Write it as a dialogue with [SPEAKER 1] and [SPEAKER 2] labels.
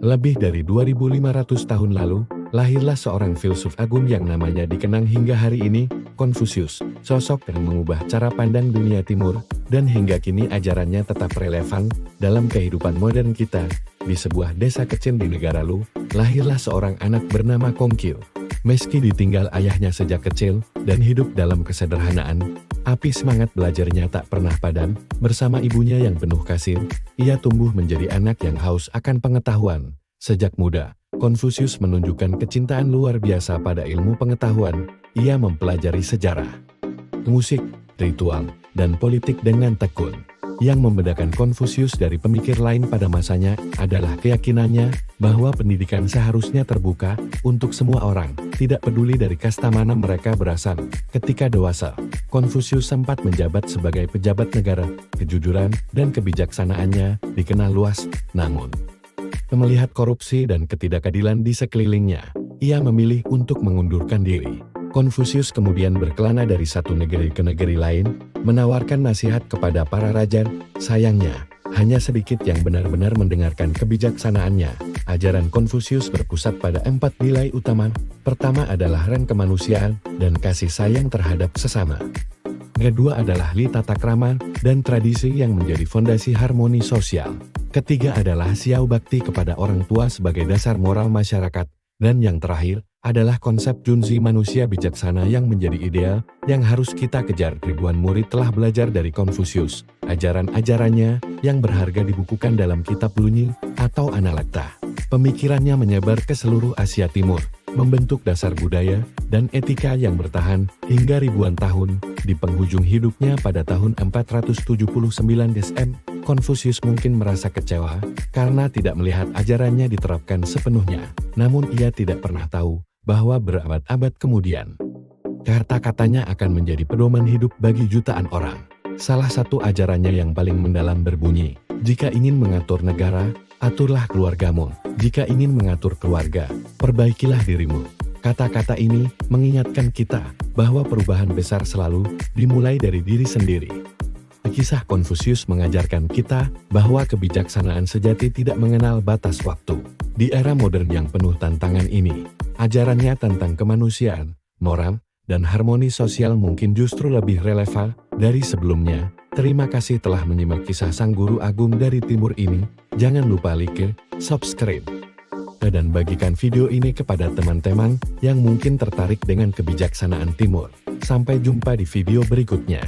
[SPEAKER 1] Lebih dari 2.500 tahun lalu, lahirlah seorang filsuf agung yang namanya dikenang hingga hari ini, Konfusius, sosok yang mengubah cara pandang dunia timur, dan hingga kini ajarannya tetap relevan dalam kehidupan modern kita. Di sebuah desa kecil di negara Lu, lahirlah seorang anak bernama Kongkil. Meski ditinggal ayahnya sejak kecil dan hidup dalam kesederhanaan, api semangat belajarnya tak pernah padam. Bersama ibunya yang penuh kasih, ia tumbuh menjadi anak yang haus akan pengetahuan. Sejak muda, Konfusius menunjukkan kecintaan luar biasa pada ilmu pengetahuan. Ia mempelajari sejarah, musik, ritual, dan politik dengan tekun. Yang membedakan Konfusius dari pemikir lain pada masanya adalah keyakinannya bahwa pendidikan seharusnya terbuka untuk semua orang, tidak peduli dari kasta mana mereka berasal. Ketika dewasa, Konfusius sempat menjabat sebagai pejabat negara. Kejujuran dan kebijaksanaannya dikenal luas, namun melihat korupsi dan ketidakadilan di sekelilingnya, ia memilih untuk mengundurkan diri. Konfusius kemudian berkelana dari satu negeri ke negeri lain, menawarkan nasihat kepada para raja. Sayangnya, hanya sedikit yang benar-benar mendengarkan kebijaksanaannya. Ajaran Konfusius berpusat pada 4 nilai utama. Pertama adalah ren kemanusiaan dan kasih sayang terhadap sesama. Kedua adalah li tata krama dan tradisi yang menjadi fondasi harmoni sosial. Ketiga adalah siau bakti kepada orang tua sebagai dasar moral masyarakat. Dan yang terakhir adalah konsep Junzi manusia bijaksana yang menjadi ideal yang harus kita kejar. Ribuan murid telah belajar dari Konfusius. Ajaran-ajarannya yang berharga dibukukan dalam kitab Lunyi atau Analekta. Pemikirannya menyebar ke seluruh Asia Timur, membentuk dasar budaya dan etika yang bertahan hingga ribuan tahun. Di penghujung hidupnya pada tahun 479 SM, Konfusius mungkin merasa kecewa karena tidak melihat ajarannya diterapkan sepenuhnya. Namun ia tidak pernah tahu bahwa berabad-abad kemudian, kata-katanya akan menjadi pedoman hidup bagi jutaan orang. Salah satu ajarannya yang paling mendalam berbunyi, jika ingin mengatur negara, aturlah keluargamu. Jika ingin mengatur keluarga, perbaikilah dirimu. Kata-kata ini mengingatkan kita bahwa perubahan besar selalu dimulai dari diri sendiri. Kisah Konfusius mengajarkan kita bahwa kebijaksanaan sejati tidak mengenal batas waktu. Di era modern yang penuh tantangan ini, ajarannya tentang kemanusiaan, moral, dan harmoni sosial mungkin justru lebih relevan dari sebelumnya. Terima kasih telah menyimak kisah sang guru agung dari timur ini. Jangan lupa like, subscribe, dan bagikan video ini kepada teman-teman yang mungkin tertarik dengan kebijaksanaan timur. Sampai jumpa di video berikutnya.